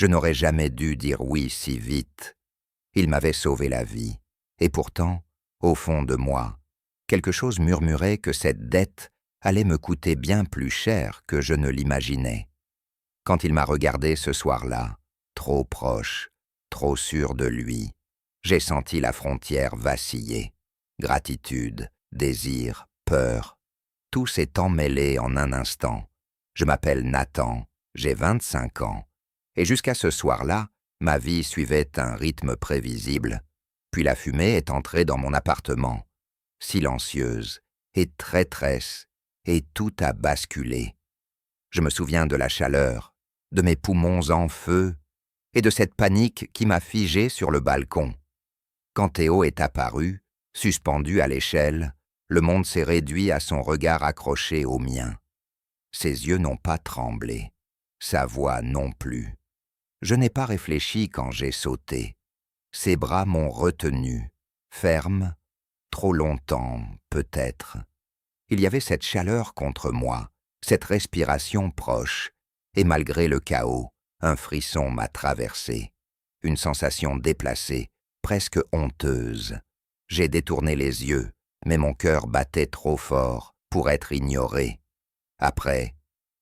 Je n'aurais jamais dû dire oui si vite. Il m'avait sauvé la vie. Et pourtant, au fond de moi, quelque chose murmurait que cette dette allait me coûter bien plus cher que je ne l'imaginais. Quand il m'a regardé ce soir-là, trop proche, trop sûr de lui, j'ai senti la frontière vaciller. Gratitude, désir, peur, tout s'est emmêlé en un instant. Je m'appelle Nathan, j'ai 25 ans, et jusqu'à ce soir-là, ma vie suivait un rythme prévisible. Puis la fumée est entrée dans mon appartement, silencieuse et traîtresse, et tout a basculé. Je me souviens de la chaleur, de mes poumons en feu, et de cette panique qui m'a figé sur le balcon. Quand Théo est apparu, suspendu à l'échelle, le monde s'est réduit à son regard accroché au mien. Ses yeux n'ont pas tremblé, sa voix non plus. Je n'ai pas réfléchi quand j'ai sauté. Ses bras m'ont retenu, ferme, trop longtemps, peut-être. Il y avait cette chaleur contre moi, cette respiration proche, et malgré le chaos, un frisson m'a traversé. Une sensation déplacée, presque honteuse. J'ai détourné les yeux, mais mon cœur battait trop fort pour être ignoré. Après,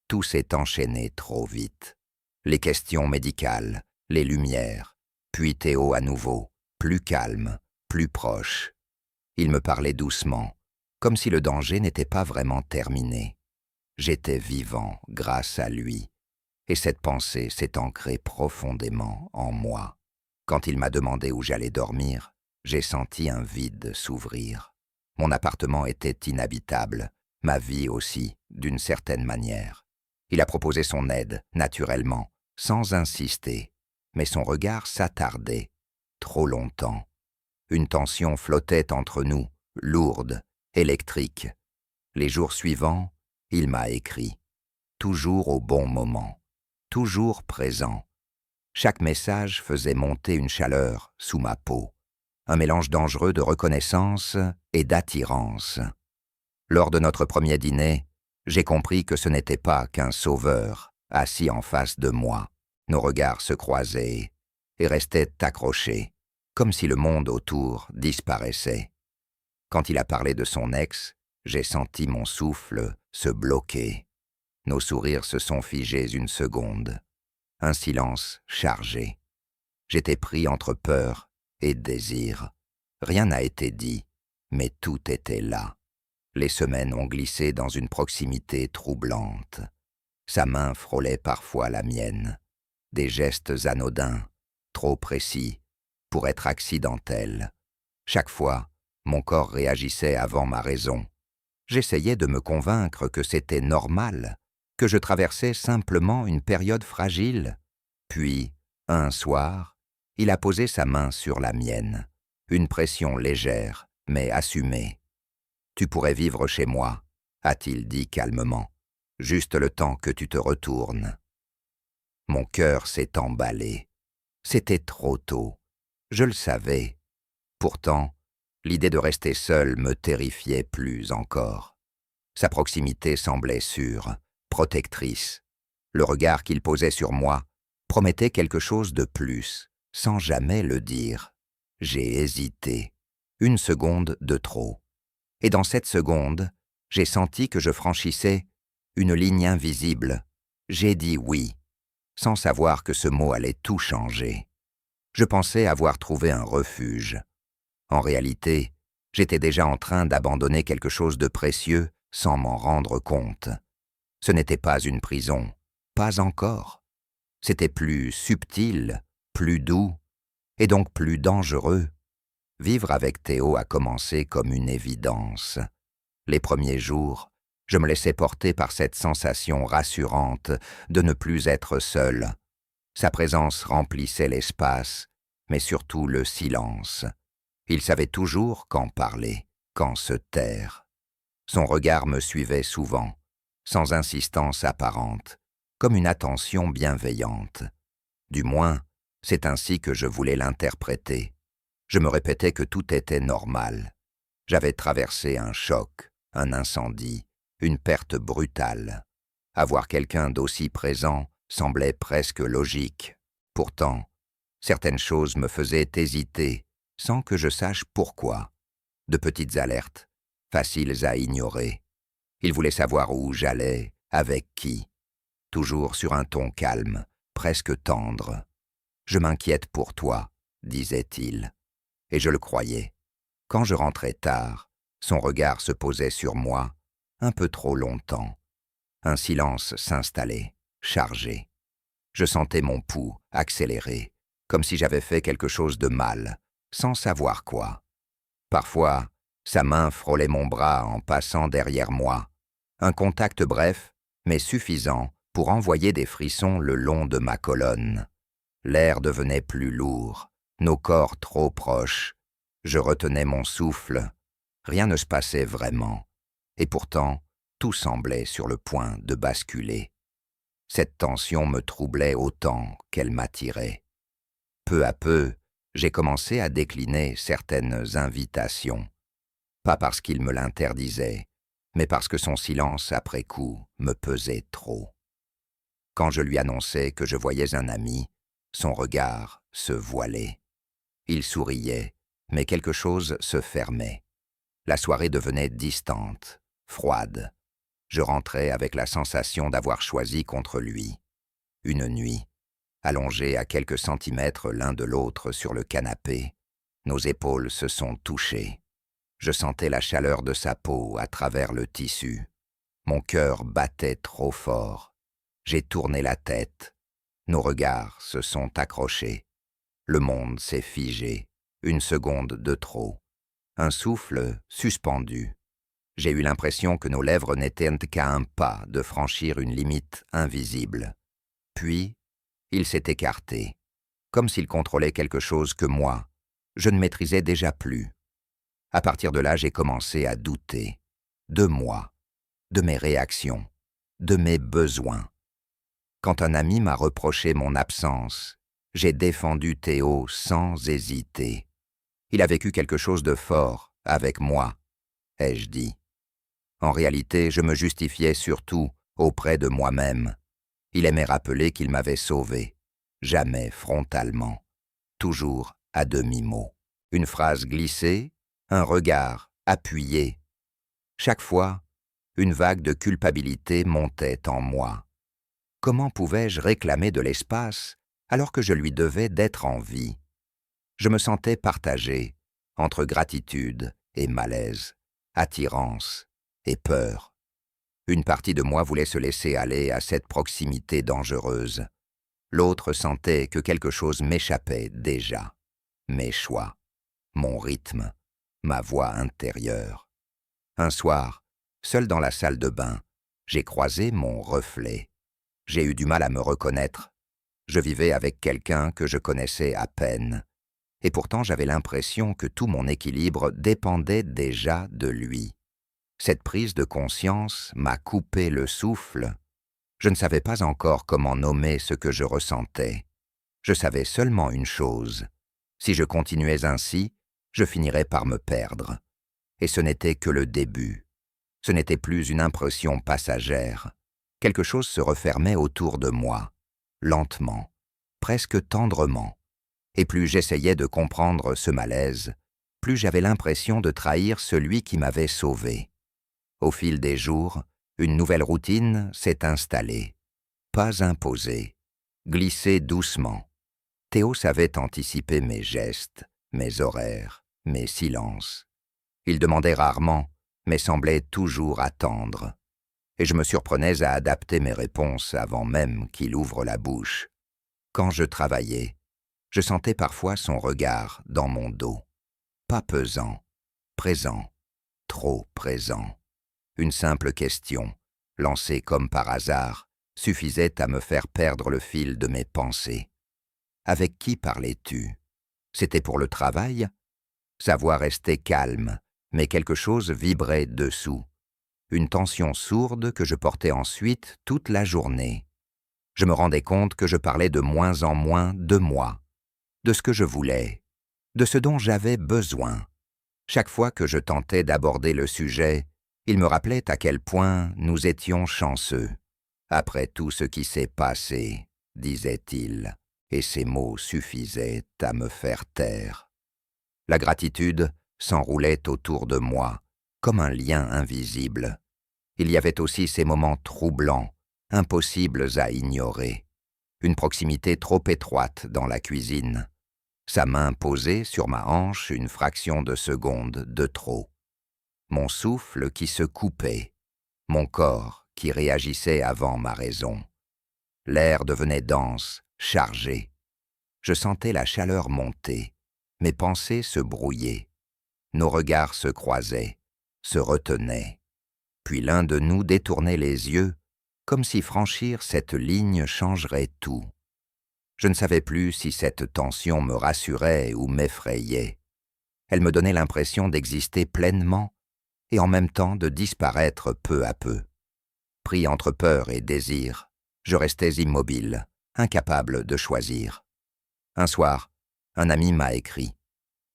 tout s'est enchaîné trop vite. Les questions médicales, les lumières, puis Théo à nouveau, plus calme, plus proche. Il me parlait doucement, comme si le danger n'était pas vraiment terminé. J'étais vivant grâce à lui, et cette pensée s'est ancrée profondément en moi. Quand il m'a demandé où j'allais dormir, j'ai senti un vide s'ouvrir. Mon appartement était inhabitable, ma vie aussi, d'une certaine manière. Il a proposé son aide, naturellement, sans insister, mais son regard s'attardait, trop longtemps. Une tension flottait entre nous, lourde, électrique. Les jours suivants, il m'a écrit, toujours au bon moment, toujours présent. Chaque message faisait monter une chaleur sous ma peau, un mélange dangereux de reconnaissance et d'attirance. Lors de notre premier dîner, j'ai compris que ce n'était pas qu'un sauveur, assis en face de moi. Nos regards se croisaient et restaient accrochés, comme si le monde autour disparaissait. Quand il a parlé de son ex, j'ai senti mon souffle se bloquer. Nos sourires se sont figés une seconde. Un silence chargé. J'étais pris entre peur et désir. Rien n'a été dit, mais tout était là. Les semaines ont glissé dans une proximité troublante. Sa main frôlait parfois la mienne. Des gestes anodins, trop précis, pour être accidentels. Chaque fois, mon corps réagissait avant ma raison. J'essayais de me convaincre que c'était normal, que je traversais simplement une période fragile. Puis, un soir, il a posé sa main sur la mienne. Une pression légère, mais assumée. « Tu pourrais vivre chez moi », a-t-il dit calmement. « Juste le temps que tu te retournes. » Mon cœur s'est emballé. C'était trop tôt. Je le savais. Pourtant, l'idée de rester seul me terrifiait plus encore. Sa proximité semblait sûre, protectrice. Le regard qu'il posait sur moi promettait quelque chose de plus, sans jamais le dire. J'ai hésité. Une seconde de trop. Et dans cette seconde, j'ai senti que je franchissais une ligne invisible. J'ai dit oui, sans savoir que ce mot allait tout changer. Je pensais avoir trouvé un refuge. En réalité, j'étais déjà en train d'abandonner quelque chose de précieux sans m'en rendre compte. Ce n'était pas une prison, pas encore. C'était plus subtil, plus doux, et donc plus dangereux. Vivre avec Théo a commencé comme une évidence. Les premiers jours, je me laissais porter par cette sensation rassurante de ne plus être seul. Sa présence remplissait l'espace, mais surtout le silence. Il savait toujours quand parler, quand se taire. Son regard me suivait souvent, sans insistance apparente, comme une attention bienveillante. Du moins, c'est ainsi que je voulais l'interpréter. Je me répétais que tout était normal. J'avais traversé un choc, un incendie, une perte brutale. Avoir quelqu'un d'aussi présent semblait presque logique. Pourtant, certaines choses me faisaient hésiter, sans que je sache pourquoi. De petites alertes, faciles à ignorer. Il voulait savoir où j'allais, avec qui. Toujours sur un ton calme, presque tendre. « Je m'inquiète pour toi », disait-il. Et je le croyais. Quand je rentrais tard, son regard se posait sur moi, un peu trop longtemps. Un silence s'installait, chargé. Je sentais mon pouls accélérer, comme si j'avais fait quelque chose de mal, sans savoir quoi. Parfois, sa main frôlait mon bras en passant derrière moi. Un contact bref, mais suffisant pour envoyer des frissons le long de ma colonne. L'air devenait plus lourd, nos corps trop proches. Je retenais mon souffle. Rien ne se passait vraiment. Et pourtant, tout semblait sur le point de basculer. Cette tension me troublait autant qu'elle m'attirait. Peu à peu, j'ai commencé à décliner certaines invitations. Pas parce qu'il me l'interdisait, mais parce que son silence après coup me pesait trop. Quand je lui annonçais que je voyais un ami, son regard se voilait. Il souriait, mais quelque chose se fermait. La soirée devenait distante, froide. Je rentrais avec la sensation d'avoir choisi contre lui. Une nuit, allongés à quelques centimètres l'un de l'autre sur le canapé, nos épaules se sont touchées. Je sentais la chaleur de sa peau à travers le tissu. Mon cœur battait trop fort. J'ai tourné la tête. Nos regards se sont accrochés. Le monde s'est figé. Une seconde de trop. Un souffle suspendu. J'ai eu l'impression que nos lèvres n'étaient qu'à un pas de franchir une limite invisible. Puis, il s'est écarté, comme s'il contrôlait quelque chose que moi, je ne maîtrisais déjà plus. À partir de là, j'ai commencé à douter. De moi, de mes réactions, de mes besoins. Quand un ami m'a reproché mon absence, j'ai défendu Théo sans hésiter. Il a vécu quelque chose de fort avec moi, ai-je dit. En réalité, je me justifiais surtout auprès de moi-même. Il aimait rappeler qu'il m'avait sauvé, jamais frontalement, toujours à demi-mot. Une phrase glissée, un regard appuyé. Chaque fois, une vague de culpabilité montait en moi. Comment pouvais-je réclamer de l'espace alors que je lui devais d'être en vie? Je me sentais partagé entre gratitude et malaise, attirance et peur. Une partie de moi voulait se laisser aller à cette proximité dangereuse. L'autre sentait que quelque chose m'échappait déjà. Mes choix, mon rythme, ma voix intérieure. Un soir, seul dans la salle de bain, j'ai croisé mon reflet. J'ai eu du mal à me reconnaître. Je vivais avec quelqu'un que je connaissais à peine. Et pourtant j'avais l'impression que tout mon équilibre dépendait déjà de lui. Cette prise de conscience m'a coupé le souffle. Je ne savais pas encore comment nommer ce que je ressentais. Je savais seulement une chose. Si je continuais ainsi, je finirais par me perdre. Et ce n'était que le début. Ce n'était plus une impression passagère. Quelque chose se refermait autour de moi, lentement, presque tendrement. Et plus j'essayais de comprendre ce malaise, plus j'avais l'impression de trahir celui qui m'avait sauvé. Au fil des jours, une nouvelle routine s'est installée. Pas imposée, glissée doucement. Théo savait anticiper mes gestes, mes horaires, mes silences. Il demandait rarement, mais semblait toujours attendre. Et je me surprenais à adapter mes réponses avant même qu'il ouvre la bouche. Quand je travaillais, je sentais parfois son regard dans mon dos. Pas pesant, présent, trop présent. Une simple question, lancée comme par hasard, suffisait à me faire perdre le fil de mes pensées. Avec qui parlais-tu? C'était pour le travail? Sa voix restait calme, mais quelque chose vibrait dessous. Une tension sourde que je portais ensuite toute la journée. Je me rendais compte que je parlais de moins en moins de moi, de ce que je voulais, de ce dont j'avais besoin. Chaque fois que je tentais d'aborder le sujet, il me rappelait à quel point nous étions chanceux. Après tout ce qui s'est passé, disait-il. et ces mots suffisaient à me faire taire. La gratitude s'enroulait autour de moi, comme un lien invisible. Il y avait aussi ces moments troublants, impossibles à ignorer. Une proximité trop étroite dans la cuisine. Sa main posée sur ma hanche une fraction de seconde de trop. Mon souffle qui se coupait. Mon corps qui réagissait avant ma raison. L'air devenait dense, chargé. Je sentais la chaleur monter. Mes pensées se brouillaient. Nos regards se croisaient, se retenaient. Puis l'un de nous détournait les yeux, comme si franchir cette ligne changerait tout. Je ne savais plus si cette tension me rassurait ou m'effrayait. Elle me donnait l'impression d'exister pleinement et en même temps de disparaître peu à peu. Pris entre peur et désir, je restais immobile, incapable de choisir. Un soir, un ami m'a écrit.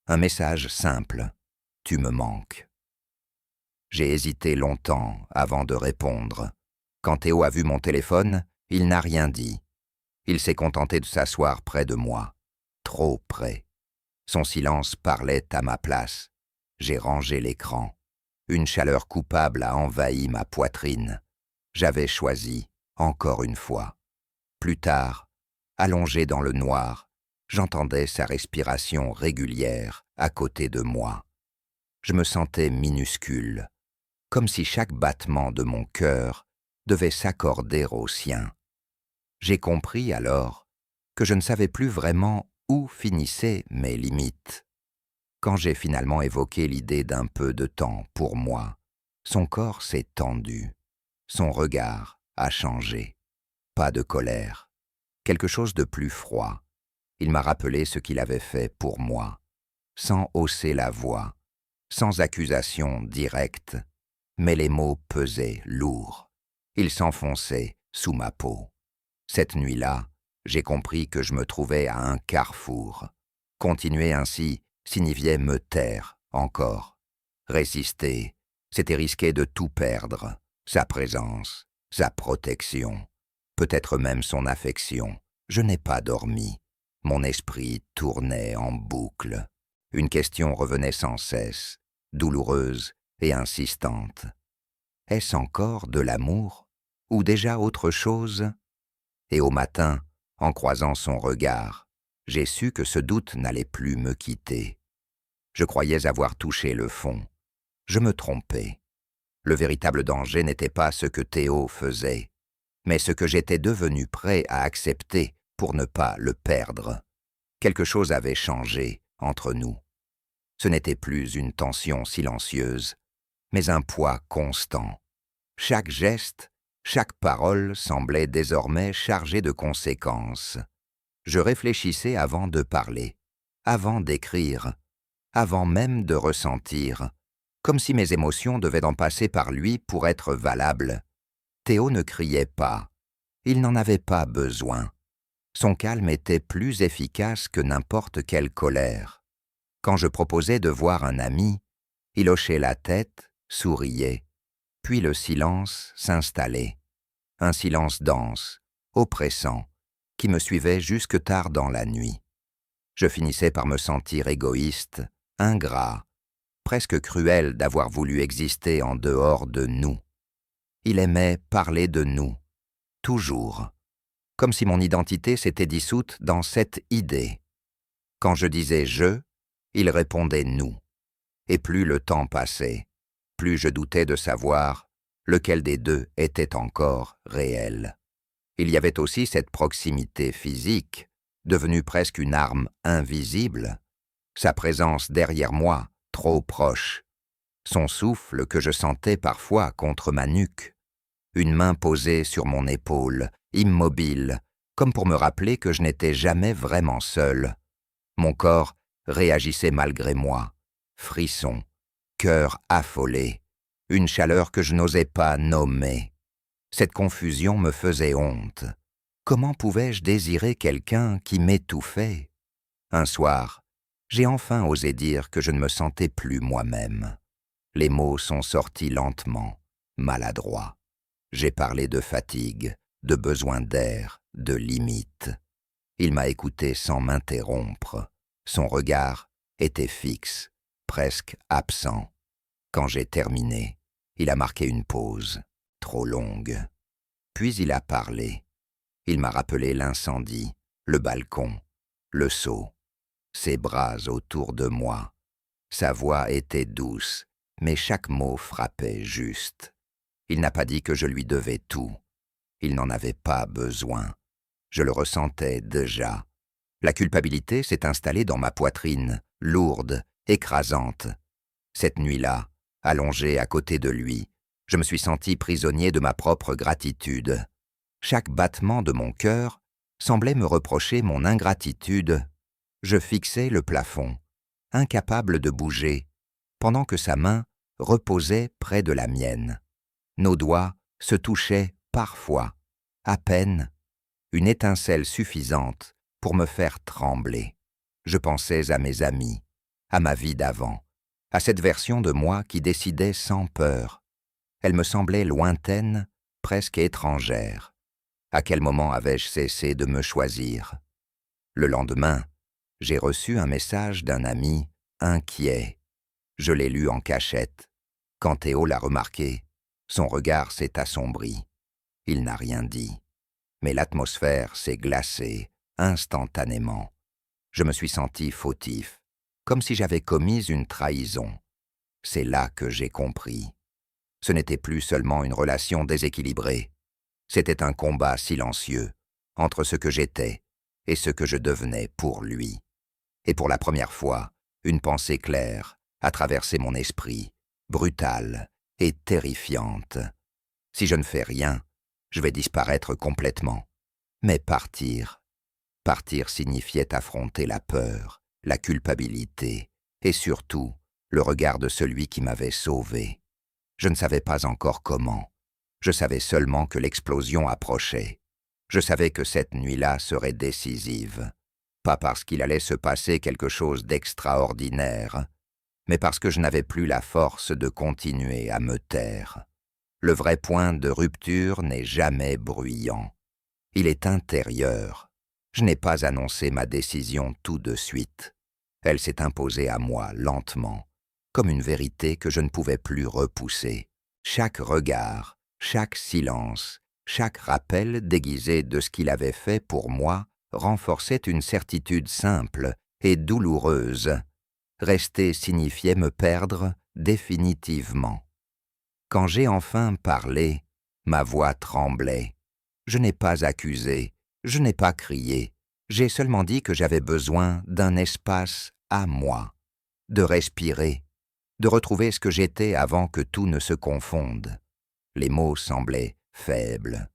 Un message simple. « Tu me manques ». J'ai hésité longtemps avant de répondre. Quand Théo a vu mon téléphone, il n'a rien dit. Il s'est contenté de s'asseoir près de moi, trop près. Son silence parlait à ma place. J'ai rangé l'écran. Une chaleur coupable a envahi ma poitrine. J'avais choisi, encore une fois. Plus tard, allongé dans le noir, j'entendais sa respiration régulière à côté de moi. Je me sentais minuscule, comme si chaque battement de mon cœur devait s'accorder au sien. J'ai compris alors que je ne savais plus vraiment où finissaient mes limites. Quand j'ai finalement évoqué l'idée d'un peu de temps pour moi, son corps s'est tendu, son regard a changé. Pas de colère, quelque chose de plus froid. Il m'a rappelé ce qu'il avait fait pour moi, sans hausser la voix, sans accusation directe, mais les mots pesaient lourds. Ils s'enfonçaient sous ma peau. Cette nuit-là, j'ai compris que je me trouvais à un carrefour. Continuer ainsi signifiait me taire encore. Résister, c'était risquer de tout perdre, sa présence, sa protection, peut-être même son affection. Je n'ai pas dormi. Mon esprit tournait en boucle. Une question revenait sans cesse, douloureuse et insistante. Est-ce encore de l'amour ou déjà autre chose? Et au matin, en croisant son regard, j'ai su que ce doute n'allait plus me quitter. Je croyais avoir touché le fond. Je me trompais. Le véritable danger n'était pas ce que Théo faisait, mais ce que j'étais devenu prêt à accepter pour ne pas le perdre. Quelque chose avait changé entre nous. Ce n'était plus une tension silencieuse, mais un poids constant. Chaque geste, chaque parole semblait désormais chargée de conséquences. Je réfléchissais avant de parler, avant d'écrire, avant même de ressentir, comme si mes émotions devaient en passer par lui pour être valables. Théo ne criait pas. Il n'en avait pas besoin. Son calme était plus efficace que n'importe quelle colère. Quand je proposais de voir un ami, il hochait la tête, souriait, puis le silence s'installait. Un silence dense, oppressant, qui me suivait jusque tard dans la nuit. Je finissais par me sentir égoïste, ingrat, presque cruel d'avoir voulu exister en dehors de nous. Il aimait parler de nous, toujours, comme si mon identité s'était dissoute dans cette idée. Quand je disais « je », il répondait « nous ». Et plus le temps passait, plus je doutais de savoir lequel des deux était encore réel. Il y avait aussi cette proximité physique, devenue presque une arme invisible, sa présence derrière moi, trop proche, son souffle que je sentais parfois contre ma nuque, une main posée sur mon épaule, immobile, comme pour me rappeler que je n'étais jamais vraiment seul. Mon corps réagissait malgré moi, frisson, cœur affolé, une chaleur que je n'osais pas nommer. Cette confusion me faisait honte. Comment pouvais-je désirer quelqu'un qui m'étouffait? Un soir, j'ai enfin osé dire que je ne me sentais plus moi-même. Les mots sont sortis lentement, maladroits. J'ai parlé de fatigue, de besoin d'air, de limites. Il m'a écouté sans m'interrompre. Son regard était fixe, presque absent. Quand j'ai terminé, il a marqué une pause, trop longue. Puis il a parlé. Il m'a rappelé l'incendie, le balcon, le seau, ses bras autour de moi. Sa voix était douce, mais chaque mot frappait juste. Il n'a pas dit que je lui devais tout. Il n'en avait pas besoin. Je le ressentais déjà. La culpabilité s'est installée dans ma poitrine, lourde, écrasante. Cette nuit-là, allongé à côté de lui, je me suis senti prisonnier de ma propre gratitude. Chaque battement de mon cœur semblait me reprocher mon ingratitude. Je fixais le plafond, incapable de bouger, pendant que sa main reposait près de la mienne. Nos doigts se touchaient parfois, à peine, une étincelle suffisante pour me faire trembler. Je pensais à mes amis, à ma vie d'avant, à cette version de moi qui décidait sans peur. Elle me semblait lointaine, presque étrangère. À quel moment avais-je cessé de me choisir? Le lendemain, j'ai reçu un message d'un ami inquiet. Je l'ai lu en cachette. Quand Théo l'a remarqué, son regard s'est assombri. Il n'a rien dit. Mais l'atmosphère s'est glacée instantanément. Je me suis senti fautif, comme si j'avais commis une trahison. C'est là que j'ai compris. Ce n'était plus seulement une relation déséquilibrée. C'était un combat silencieux entre ce que j'étais et ce que je devenais pour lui. Et pour la première fois, une pensée claire a traversé mon esprit, brutale et terrifiante. Si je ne fais rien, je vais disparaître complètement. Mais partir signifiait affronter la peur, la culpabilité et surtout le regard de celui qui m'avait sauvé. Je ne savais pas encore comment. Je savais seulement que l'explosion approchait. Je savais que cette nuit-là serait décisive. Pas parce qu'il allait se passer quelque chose d'extraordinaire, mais parce que je n'avais plus la force de continuer à me taire. Le vrai point de rupture n'est jamais bruyant. Il est intérieur. Je n'ai pas annoncé ma décision tout de suite. Elle s'est imposée à moi lentement, comme une vérité que je ne pouvais plus repousser. Chaque regard, chaque silence, chaque rappel déguisé de ce qu'il avait fait pour moi renforçait une certitude simple et douloureuse. Rester signifiait me perdre définitivement. Quand j'ai enfin parlé, ma voix tremblait. Je n'ai pas accusé, je n'ai pas crié. J'ai seulement dit que j'avais besoin d'un espace à moi, de respirer, de retrouver ce que j'étais avant que tout ne se confonde. Les mots semblaient faibles,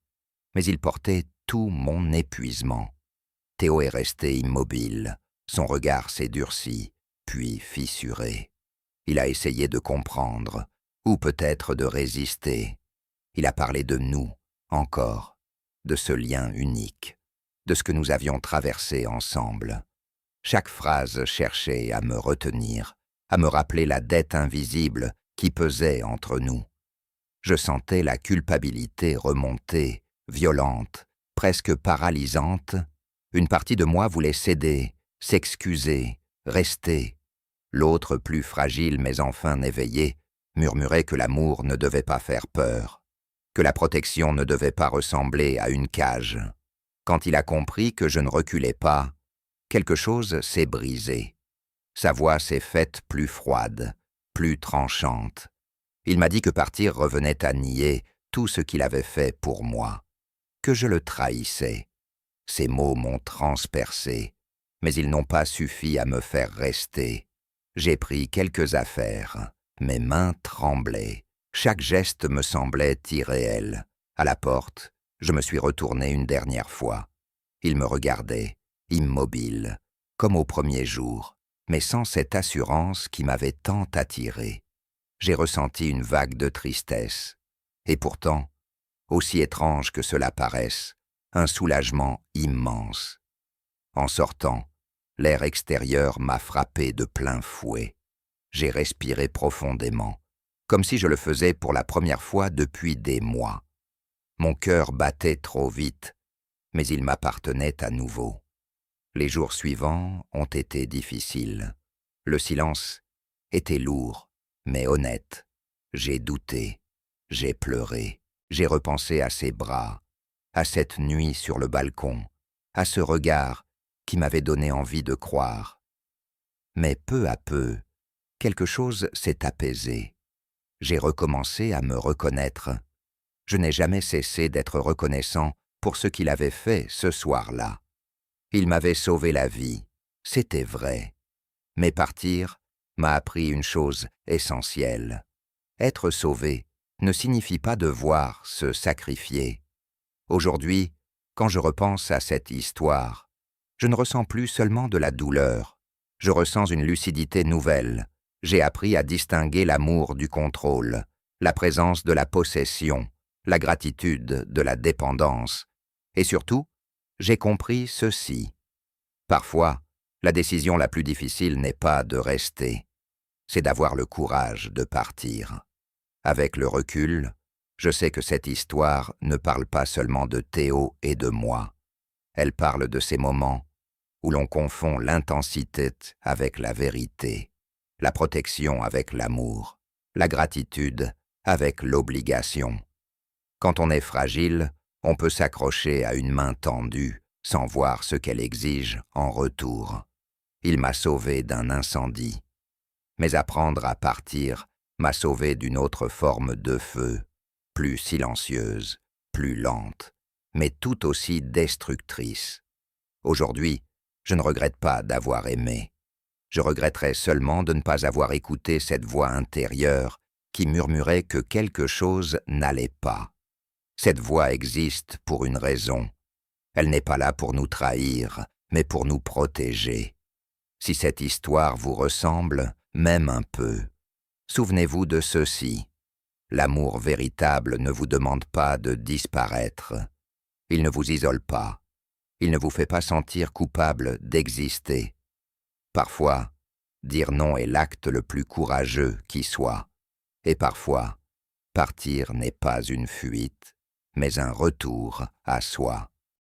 mais ils portaient tout mon épuisement. Théo est resté immobile, son regard s'est durci, puis fissuré. Il a essayé de comprendre, ou peut-être de résister. Il a parlé de nous, encore, de ce lien unique, de ce que nous avions traversé ensemble. Chaque phrase cherchait à me retenir, à me rappeler la dette invisible qui pesait entre nous. Je sentais la culpabilité remonter, violente, presque paralysante. Une partie de moi voulait céder, s'excuser, rester. L'autre, plus fragile mais enfin éveillée, murmurait que l'amour ne devait pas faire peur, que la protection ne devait pas ressembler à une cage. Quand il a compris que je ne reculais pas, quelque chose s'est brisé. Sa voix s'est faite plus froide, plus tranchante. Il m'a dit que partir revenait à nier tout ce qu'il avait fait pour moi, que je le trahissais. Ces mots m'ont transpercé, mais ils n'ont pas suffi à me faire rester. J'ai pris quelques affaires. Mes mains tremblaient. Chaque geste me semblait irréel. À la porte, je me suis retourné une dernière fois. Il me regardait, immobile, comme au premier jour, mais sans cette assurance qui m'avait tant attiré. J'ai ressenti une vague de tristesse. Et pourtant, aussi étrange que cela paraisse, un soulagement immense. En sortant, l'air extérieur m'a frappé de plein fouet. J'ai respiré profondément, comme si je le faisais pour la première fois depuis des mois. Mon cœur battait trop vite, mais il m'appartenait à nouveau. Les jours suivants ont été difficiles. Le silence était lourd, mais honnête. J'ai douté, j'ai pleuré, j'ai repensé à ces bras, à cette nuit sur le balcon, à ce regard qui m'avait donné envie de croire. Mais peu à peu, quelque chose s'est apaisé. J'ai recommencé à me reconnaître. Je n'ai jamais cessé d'être reconnaissant pour ce qu'il avait fait ce soir-là. Il m'avait sauvé la vie, c'était vrai. Mais partir m'a appris une chose essentielle. Être sauvé ne signifie pas devoir se sacrifier. Aujourd'hui, quand je repense à cette histoire, je ne ressens plus seulement de la douleur. Je ressens une lucidité nouvelle. J'ai appris à distinguer l'amour du contrôle, la présence de la possession, la gratitude de la dépendance. Et surtout, j'ai compris ceci. Parfois, la décision la plus difficile n'est pas de rester, c'est d'avoir le courage de partir. Avec le recul, je sais que cette histoire ne parle pas seulement de Théo et de moi. Elle parle de ces moments où l'on confond l'intensité avec la vérité, la protection avec l'amour, la gratitude avec l'obligation. Quand on est fragile, on peut s'accrocher à une main tendue sans voir ce qu'elle exige en retour. Il m'a sauvé d'un incendie, mais apprendre à partir m'a sauvé d'une autre forme de feu, plus silencieuse, plus lente, mais tout aussi destructrice. Aujourd'hui, je ne regrette pas d'avoir aimé. Je regretterais seulement de ne pas avoir écouté cette voix intérieure qui murmurait que quelque chose n'allait pas. Cette voix existe pour une raison. Elle n'est pas là pour nous trahir, mais pour nous protéger. Si cette histoire vous ressemble, même un peu, souvenez-vous de ceci. L'amour véritable ne vous demande pas de disparaître. Il ne vous isole pas. Il ne vous fait pas sentir coupable d'exister. Parfois, dire non est l'acte le plus courageux qui soit. Et parfois, partir n'est pas une fuite, mais un retour à soi.